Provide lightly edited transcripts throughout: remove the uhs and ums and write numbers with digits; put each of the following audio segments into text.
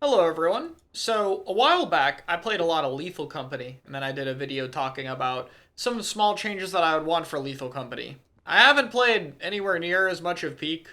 Hello everyone. So a while back I played a lot of Lethal Company and then I did a video talking about some small changes that I would want for Lethal Company. I haven't played anywhere near as much of Peak.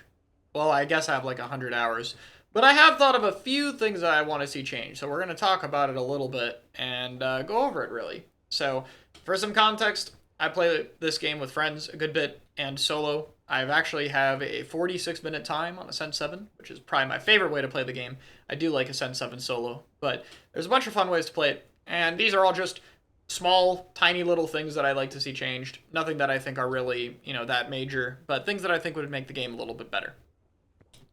Well, I guess I have like 100 hours. But I have thought of a few things that I want to see change. So we're going to talk about it a little bit and go over it really. So for some context, I play this game with friends a good bit and solo. I've actually have a 46-minute time on Ascent 7, which is probably my favorite way to play the game. I do like Ascent 7 solo, but there's a bunch of fun ways to play it, and these are all just small, tiny little things that I like to see changed. Nothing that I think are really, that major, but things that I think would make the game a little bit better.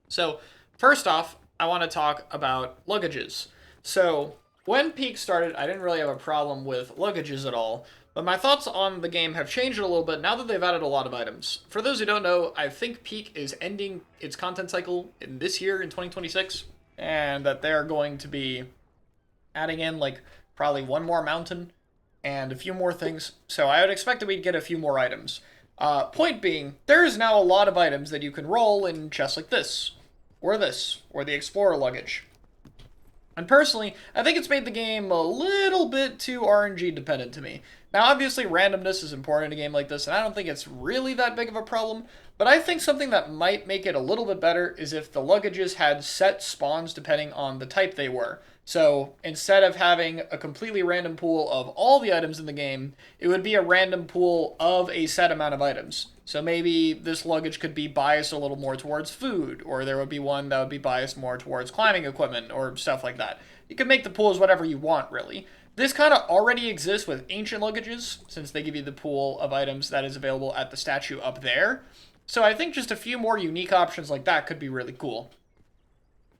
So, first off, I want to talk about luggages. So, when Peak started, I didn't really have a problem with luggages at all, but my thoughts on the game have changed a little bit now that they've added a lot of items. For those who don't know, I think Peak is ending its content cycle in this year, in 2026, and that they're going to be adding in, like, probably one more mountain and a few more things. So I would expect that we'd get a few more items. Point being, there's now a lot of items that you can roll in chests like this, or the Explorer luggage. And personally, I think it's made the game a little bit too RNG dependent to me. Now, obviously, randomness is important in a game like this, and I don't think it's really that big of a problem, but I think something that might make it a little bit better is if the luggages had set spawns depending on the type they were. So, instead of having a completely random pool of all the items in the game, it would be a random pool of a set amount of items. So maybe this luggage could be biased a little more towards food, or there would be one that would be biased more towards climbing equipment, or stuff like that. You can make the pools whatever you want, really. This kind of already exists with ancient luggages, since they give you the pool of items that is available at the statue up there. So I think just a few more unique options like that could be really cool.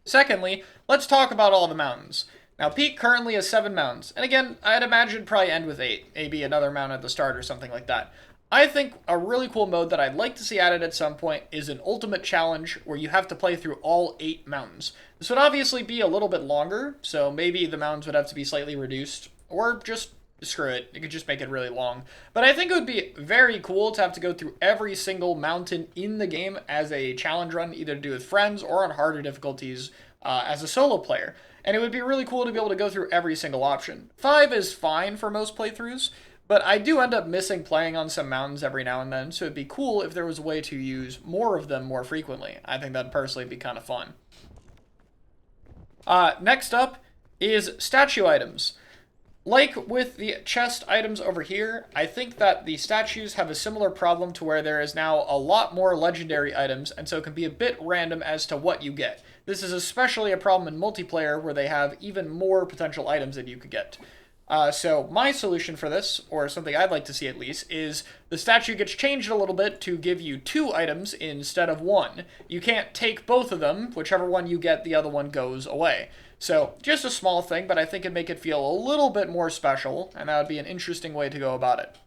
Secondly, let's talk about all the mountains. Now, Peak currently has 7 mountains, and again, I'd imagine probably end with 8, maybe another mountain at the start or something like that. I think a really cool mode that I'd like to see added at some point is an ultimate challenge where you have to play through all 8 mountains. This would obviously be a little bit longer, so maybe the mountains would have to be slightly reduced, or just screw it, you could just make it really long. But I think it would be very cool to have to go through every single mountain in the game as a challenge run, either to do with friends or on harder difficulties as a solo player. And it would be really cool to be able to go through every single option. 5 is fine for most playthroughs, but I do end up missing playing on some mountains every now and then, so it'd be cool if there was a way to use more of them more frequently. I think that'd personally be kind of fun. Next up is statue items. Like with the chest items over here, I think that the statues have a similar problem to where there is now a lot more legendary items, and so it can be a bit random as to what you get. This is especially a problem in multiplayer where they have even more potential items that you could get. So my solution for this, or something I'd like to see at least, is the statue gets changed a little bit to give you 2 items instead of 1. You can't take both of them. Whichever one you get, the other one goes away. So just a small thing, but I think it'd make it feel a little bit more special, and that would be an interesting way to go about it.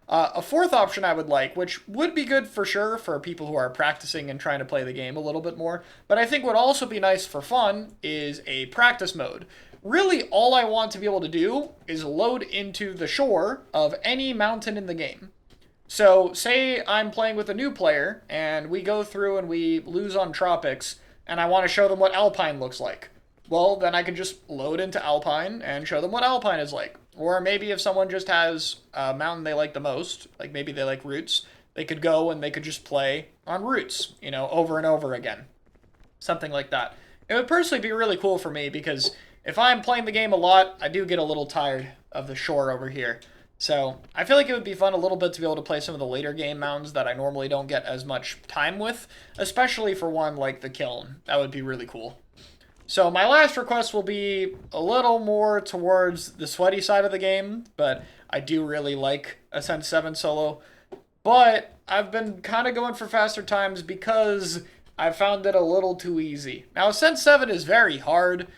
A fourth option I would like, which would be good for sure for people who are practicing and trying to play the game a little bit more, but I think would also be nice for fun, is a practice mode. Really, all I want to be able to do is load into the shore of any mountain in the game. So, say I'm playing with a new player, and we go through and we lose on Tropics, and I want to show them what Alpine looks like. Well, then I can just load into Alpine and show them what Alpine is like. Or maybe if someone just has a mountain they like the most, like maybe they like Roots, they could go and they could just play on Roots, over and over again. Something like that. It would personally be really cool for me because if I'm playing the game a lot, I do get a little tired of the shore over here. So I feel like it would be fun a little bit to be able to play some of the later game mountains that I normally don't get as much time with, especially for one like the Kiln. That would be really cool. So my last request will be a little more towards the sweaty side of the game, but I do really like Ascent 7 solo. But I've been kind of going for faster times because I found it a little too easy. Now Ascent 7 is very hard,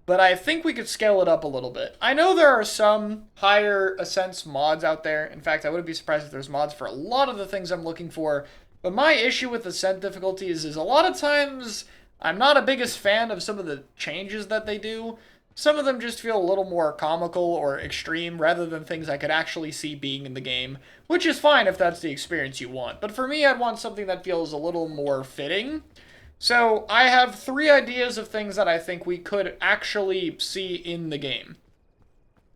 but I think we could scale it up a little bit. I know there are some higher Ascents mods out there. In fact, I wouldn't be surprised if there's mods for a lot of the things I'm looking for. But my issue with Ascent difficulties is a lot of times I'm not a biggest fan of some of the changes that they do. Some of them just feel a little more comical or extreme rather than things I could actually see being in the game, which is fine if that's the experience you want. But for me, I'd want something that feels a little more fitting. So I have 3 ideas of things that I think we could actually see in the game.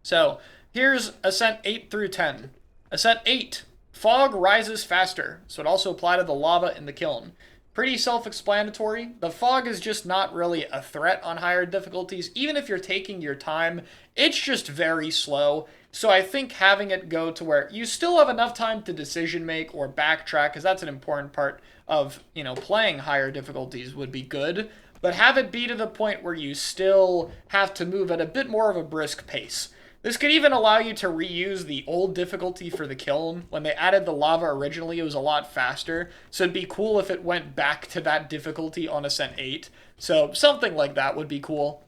So here's Ascent 8 through 10. Ascent 8. Fog rises faster, so it also apply to the lava in the kiln. Pretty self-explanatory. The fog is just not really a threat on higher difficulties. Even if you're taking your time, it's just very slow. So I think having it go to where you still have enough time to decision make or backtrack, because that's an important part of, playing higher difficulties would be good. But have it be to the point where you still have to move at a bit more of a brisk pace. This could even allow you to reuse the old difficulty for the kiln. When they added the lava originally, it was a lot faster, so it'd be cool if it went back to that difficulty on Ascent 8. So something like that would be cool.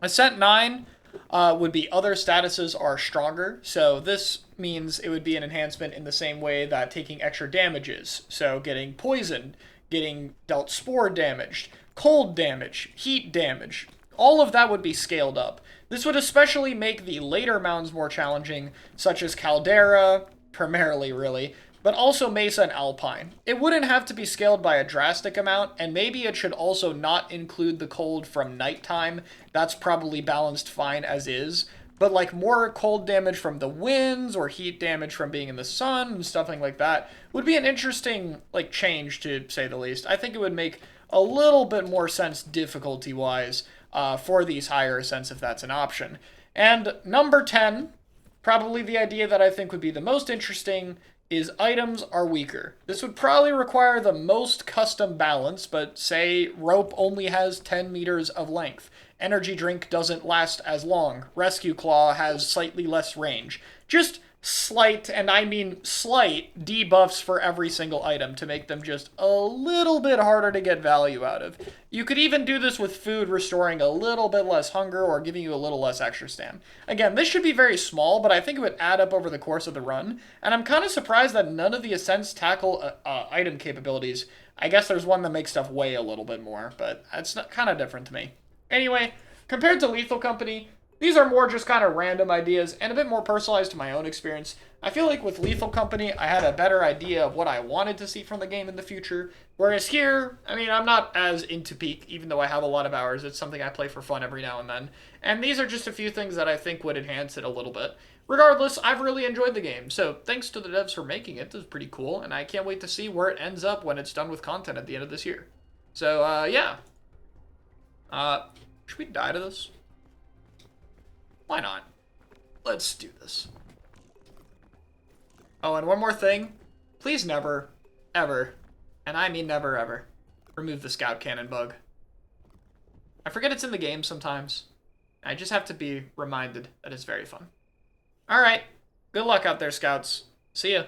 Ascent 9 would be other statuses are stronger, so this means it would be an enhancement in the same way that taking extra damage is. So getting poisoned, getting dealt spore damage, cold damage, heat damage, all of that would be scaled up. This would especially make the later mounds more challenging, such as Caldera, primarily really, but also Mesa and Alpine. It wouldn't have to be scaled by a drastic amount, and maybe it should also not include the cold from nighttime. That's probably balanced fine as is. But like more cold damage from the winds or heat damage from being in the sun and stuff like that would be an interesting change, to say the least. I think it would make a little bit more sense difficulty-wise for these higher ascents if that's an option. And number 10, probably the idea that I think would be the most interesting, is items are weaker. This would probably require the most custom balance, but say rope only has 10 meters of length. Energy drink doesn't last as long. Rescue claw has slightly less range. Just slight, and I mean slight, debuffs for every single item to make them just a little bit harder to get value out of. You could even do this with food restoring a little bit less hunger or giving you a little less extra stam. Again, this should be very small, but I think it would add up over the course of the run, and I'm kind of surprised that none of the ascents tackle item capabilities. I guess there's one that makes stuff weigh a little bit more, but it's kind of different to me. Anyway, compared to Lethal Company, these are more just kind of random ideas and a bit more personalized to my own experience. I feel like with Lethal Company, I had a better idea of what I wanted to see from the game in the future. Whereas here, I mean, I'm not as into Peak, even though I have a lot of hours. It's something I play for fun every now and then. And these are just a few things that I think would enhance it a little bit. Regardless, I've really enjoyed the game. So thanks to the devs for making it. This is pretty cool. And I can't wait to see where it ends up when it's done with content at the end of this year. So, yeah. Should we die to this? Why not? Let's do this. Oh, and one more thing. Please never, ever, and I mean never ever, remove the scout cannon bug. I forget it's in the game sometimes. I just have to be reminded that it's very fun. Alright. Good luck out there, scouts. See ya.